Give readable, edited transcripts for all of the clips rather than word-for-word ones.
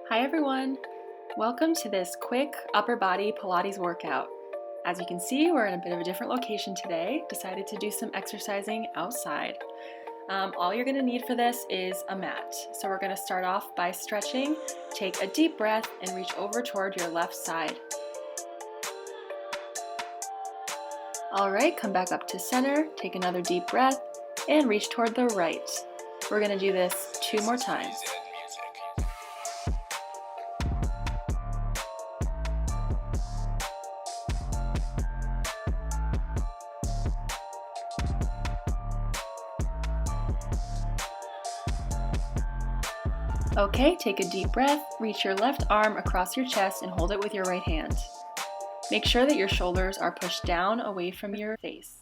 Hi everyone! Welcome to this quick upper body Pilates workout. As you can see, we're in a bit of a different location today. Decided to do some exercising outside. All you're going to need for this is a mat. So we're going to start off by stretching. Take a deep breath and reach over toward your left side. Alright, come back up to center, take another deep breath, and reach toward the right. We're going to do this 2 more times. Okay, take a deep breath, reach your left arm across your chest and hold it with your right hand. Make sure that your shoulders are pushed down away from your face.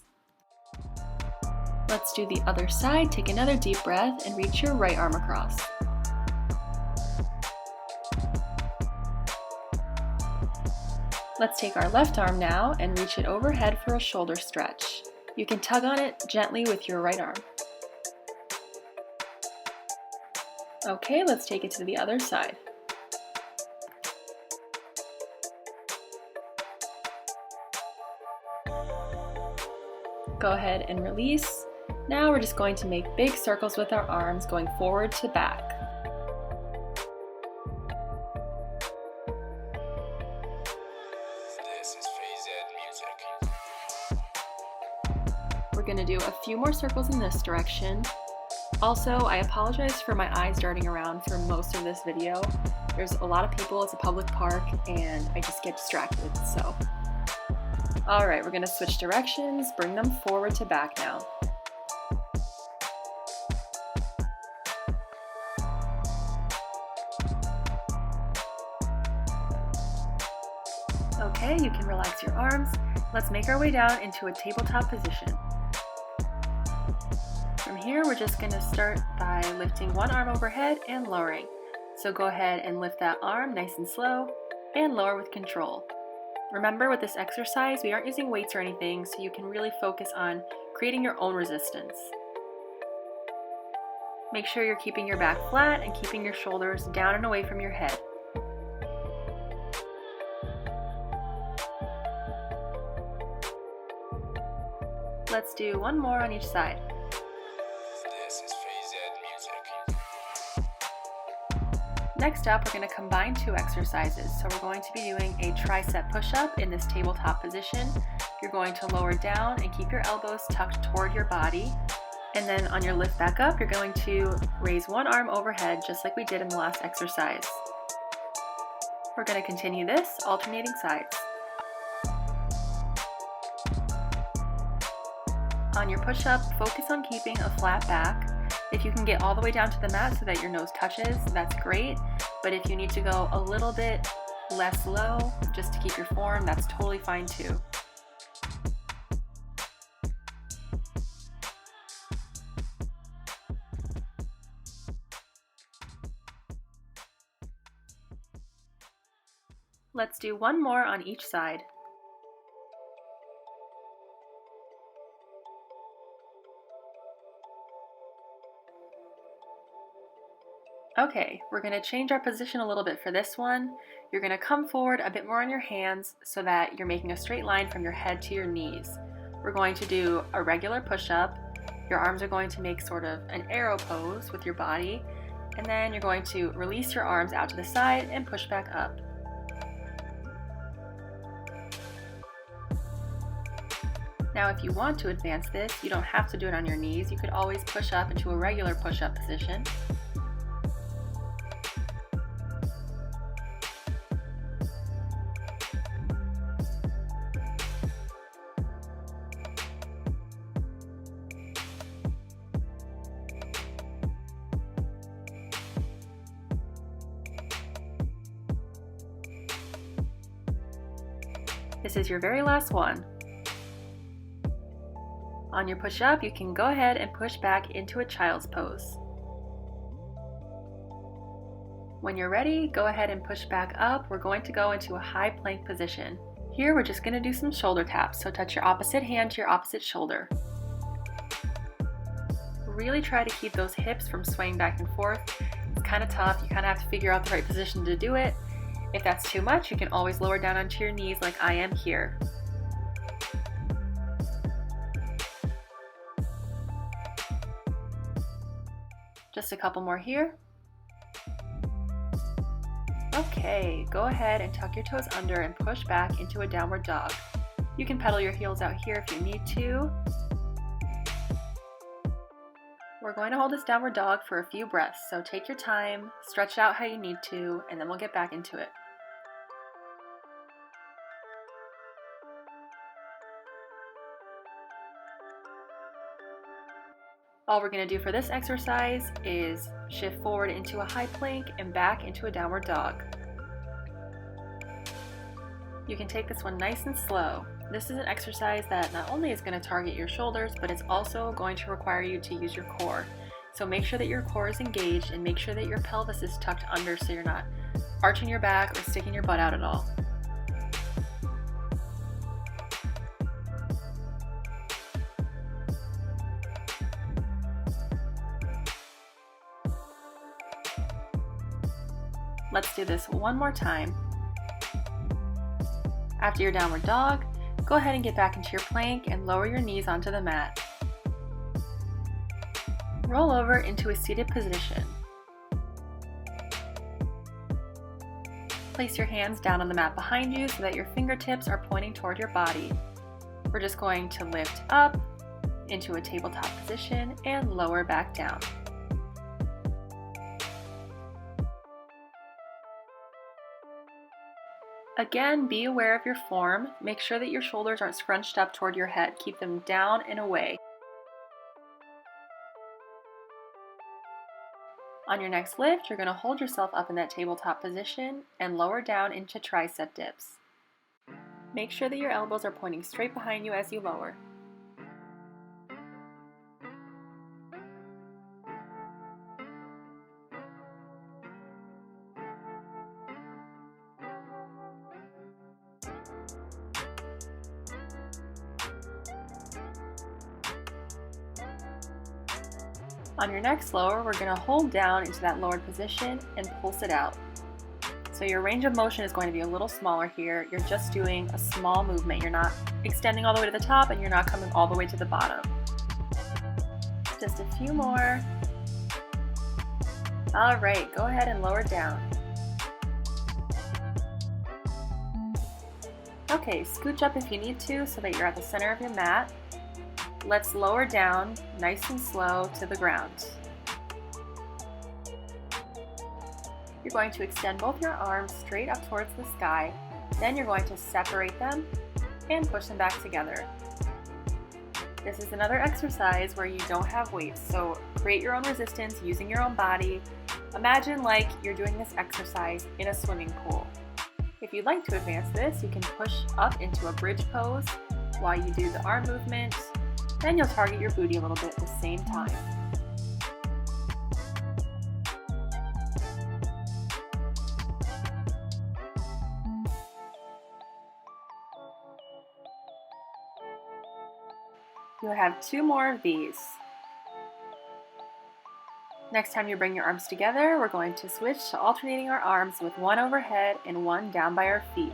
Let's do the other side. Take another deep breath and reach your right arm across. Let's take our left arm now and reach it overhead for a shoulder stretch. You can tug on it gently with your right arm. Okay, let's take it to the other side. Go ahead and release. Now we're just going to make big circles with our arms going forward to back. We're going to do a few more circles in this direction. Also, I apologize for my eyes darting around for most of this video. There's a lot of people, it's a public park, and I just get distracted, so. Alright, we're going to switch directions, bring them forward to back now. Okay, you can relax your arms. Let's make our way down into a tabletop position. From here, we're just going to start by lifting one arm overhead and lowering. So go ahead and lift that arm nice and slow and lower with control. Remember, with this exercise, we aren't using weights or anything, so you can really focus on creating your own resistance. Make sure you're keeping your back flat and keeping your shoulders down and away from your head. Let's do one more on each side. Next up, we're going to combine 2 exercises. So we're going to be doing a tricep push-up in this tabletop position. You're going to lower down and keep your elbows tucked toward your body. And then on your lift back up, you're going to raise one arm overhead just like we did in the last exercise. We're going to continue this, alternating sides. On your push-up, focus on keeping a flat back. If you can get all the way down to the mat so that your nose touches, that's great. But if you need to go a little bit less low, just to keep your form, that's totally fine too. Let's do one more on each side. Okay, we're going to change our position a little bit for this one. You're going to come forward a bit more on your hands so that you're making a straight line from your head to your knees. We're going to do a regular push-up. Your arms are going to make sort of an arrow pose with your body, and then you're going to release your arms out to the side and push back up. Now, if you want to advance this, you don't have to do it on your knees. You could always push up into a regular push-up position. This is your very last one. On your push-up, you can go ahead and push back into a child's pose. When you're ready, go ahead and push back up. We're going to go into a high plank position. Here, we're just going to do some shoulder taps, so touch your opposite hand to your opposite shoulder. Really try to keep those hips from swaying back and forth. It's kind of tough. You kind of have to figure out the right position to do it. If that's too much, you can always lower down onto your knees like I am here. Just a couple more here. Okay, go ahead and tuck your toes under and push back into a downward dog. You can pedal your heels out here if you need to. We're going to hold this downward dog for a few breaths, so take your time, stretch out how you need to, and then we'll get back into it. All we're going to do for this exercise is shift forward into a high plank and back into a downward dog. You can take this one nice and slow. This is an exercise that not only is going to target your shoulders, but it's also going to require you to use your core. So make sure that your core is engaged and make sure that your pelvis is tucked under so you're not arching your back or sticking your butt out at all. Let's do this one more time. After your downward dog, go ahead and get back into your plank and lower your knees onto the mat. Roll over into a seated position. Place your hands down on the mat behind you so that your fingertips are pointing toward your body. We're just going to lift up into a tabletop position and lower back down. Again, be aware of your form. Make sure that your shoulders aren't scrunched up toward your head. Keep them down and away. On your next lift, you're going to hold yourself up in that tabletop position and lower down into tricep dips. Make sure that your elbows are pointing straight behind you as you lower. On your next lower, we're going to hold down into that lowered position and pulse it out. So your range of motion is going to be a little smaller here. You're just doing a small movement. You're not extending all the way to the top and you're not coming all the way to the bottom. Just a few more. All right, go ahead and lower down. Okay, scooch up if you need to so that you're at the center of your mat. Let's lower down nice and slow to the ground. You're going to extend both your arms straight up towards the sky. Then you're going to separate them and push them back together. This is another exercise where you don't have weights, so create your own resistance using your own body. Imagine like you're doing this exercise in a swimming pool. If you'd like to advance this, you can push up into a bridge pose while you do the arm movement. Then you'll target your booty a little bit at the same time. You'll have 2 more of these. Next time you bring your arms together, we're going to switch to alternating our arms with one overhead and one down by our feet.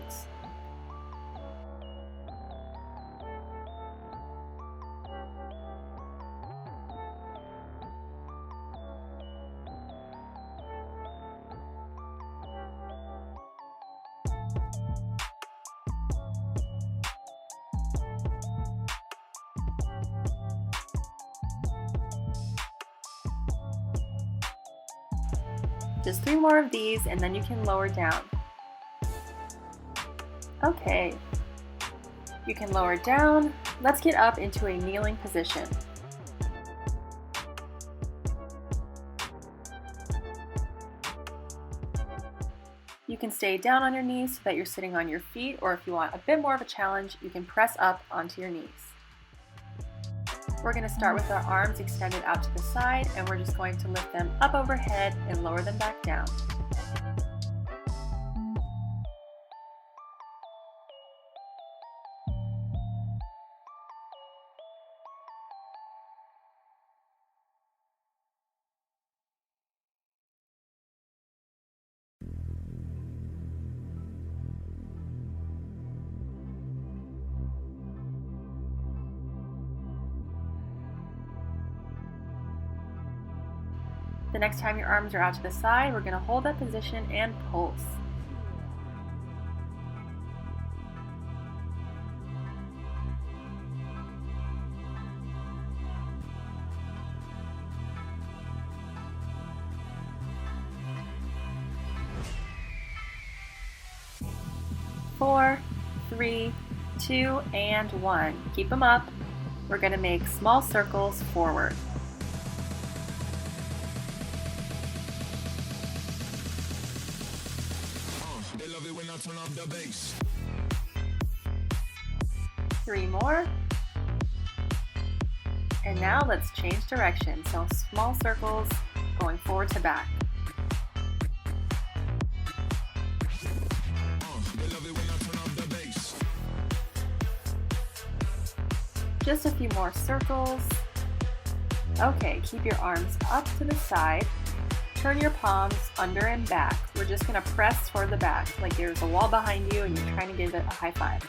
Just 3 more of these and then you can lower down. Okay, you can lower down. Let's get up into a kneeling position. You can stay down on your knees so that you're sitting on your feet, or if you want a bit more of a challenge, you can press up onto your knees. We're going to start with our arms extended out to the side, and we're just going to lift them up overhead and lower them back down. The next time your arms are out to the side, we're going to hold that position and pulse. Four, three, two, and one. Keep them up. We're going to make small circles forward. They love it when I turn up the bass. 3 more. And now let's change direction. So small circles going forward to back. They love it when I turn up the bass. Just a few more circles. Okay, keep your arms up to the side. Turn your palms under and back. We're just going to press toward the back, like there's a wall behind you and you're trying to give it a high five.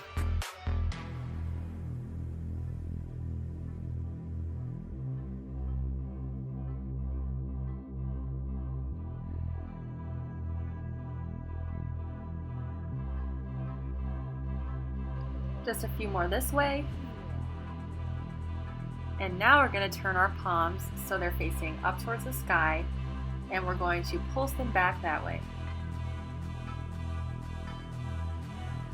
Just a few more this way. And now we're going to turn our palms so they're facing up towards the sky, and we're going to pulse them back that way.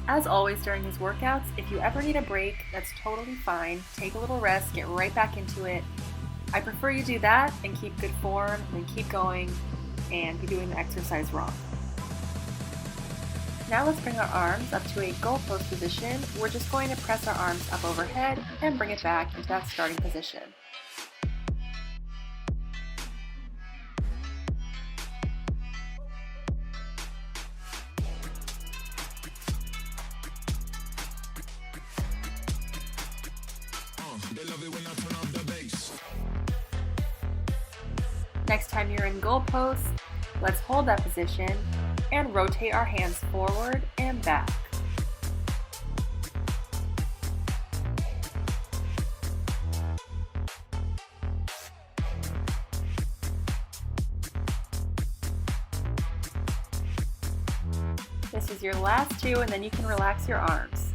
As always during these workouts, if you ever need a break, that's totally fine. Take a little rest, get right back into it. I prefer you do that and keep good form, then keep going and be doing the exercise wrong. Now let's bring our arms up to a goalpost position. We're just going to press our arms up overhead and bring it back into that starting position. They love it when I turn up the bass. Next time you're in goalpost, let's hold that position and rotate our hands forward and back. This is your last 2, and then you can relax your arms.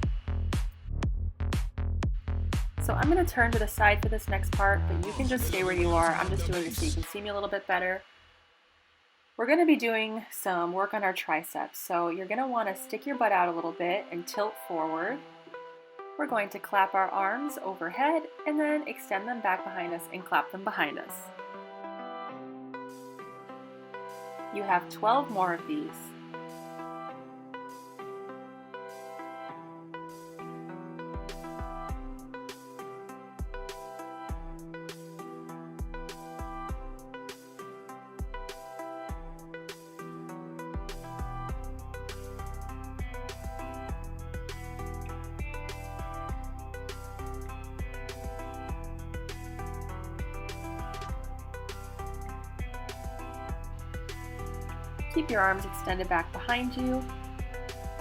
So I'm going to turn to the side for this next part, but you can just stay where you are. I'm just doing this so you can see me a little bit better. We're going to be doing some work on our triceps, so you're going to want to stick your butt out a little bit and tilt forward. We're going to clap our arms overhead and then extend them back behind us and clap them behind us. You have 12 more of these. Keep your arms extended back behind you.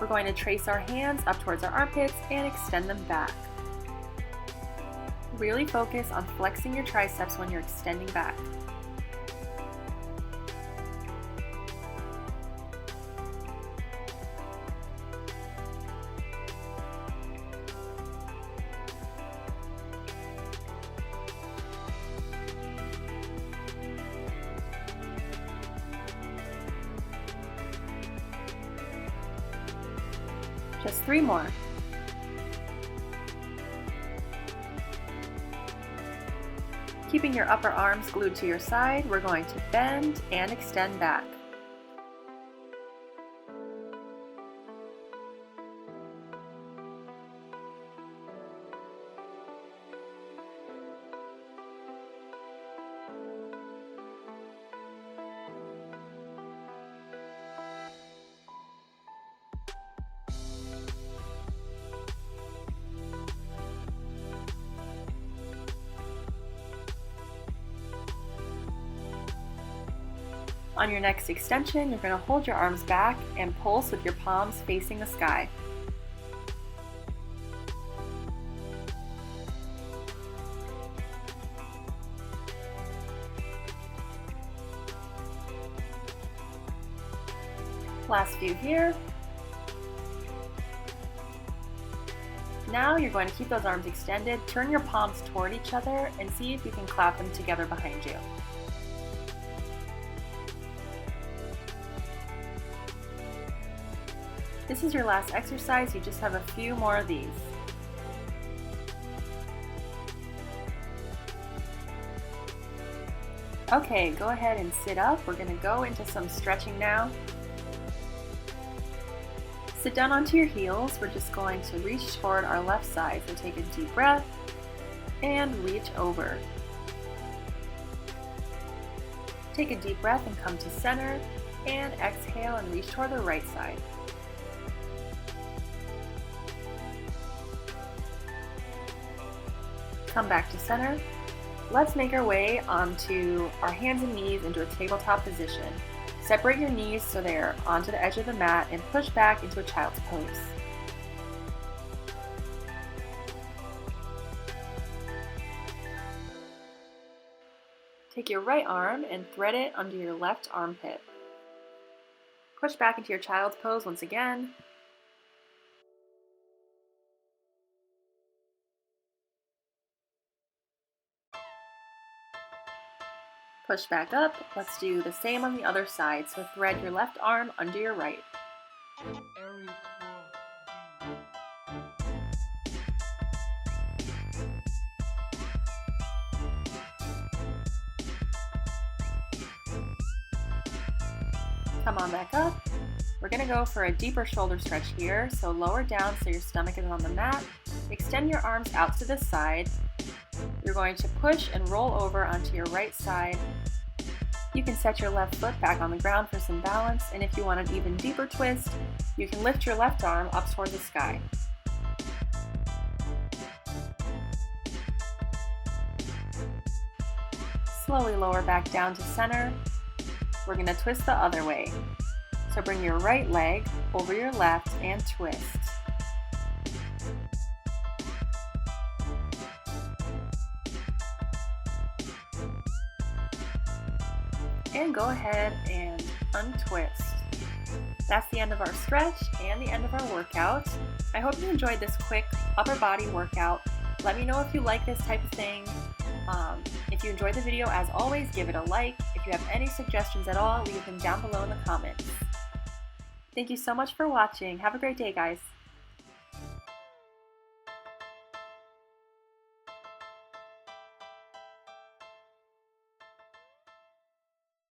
We're going to trace our hands up towards our armpits and extend them back. Really focus on flexing your triceps when you're extending back. Just 3 more. Keeping your upper arms glued to your side, we're going to bend and extend back. On your next extension, you're going to hold your arms back and pulse with your palms facing the sky. Last few here. Now you're going to keep those arms extended, turn your palms toward each other, and see if you can clap them together behind you. This is your last exercise, you just have a few more of these. Okay, go ahead and sit up. We're going to go into some stretching now. Sit down onto your heels. We're just going to reach toward our left side. So take a deep breath and reach over. Take a deep breath and come to center, and exhale and reach toward the right side. Come back to center. Let's make our way onto our hands and knees into a tabletop position. Separate your knees so they're onto the edge of the mat and push back into a child's pose. Take your right arm and thread it under your left armpit. Push back into your child's pose once again. Push back up. Let's do the same on the other side. So thread your left arm under your right. Come on back up. We're going to go for a deeper shoulder stretch here. So lower down so your stomach is on the mat. Extend your arms out to the side. You're going to push and roll over onto your right side. You can set your left foot back on the ground for some balance, and if you want an even deeper twist, you can lift your left arm up toward the sky. Slowly lower back down to center. We're going to twist the other way. So bring your right leg over your left and twist. And go ahead and untwist. That's the end of our stretch and the end of our workout. I hope you enjoyed this quick upper body workout. Let me know if you like this type of thing. If you enjoyed the video, as always, give it a like. If you have any suggestions at all, leave them down below in the comments. Thank you so much for watching. Have a great day, guys.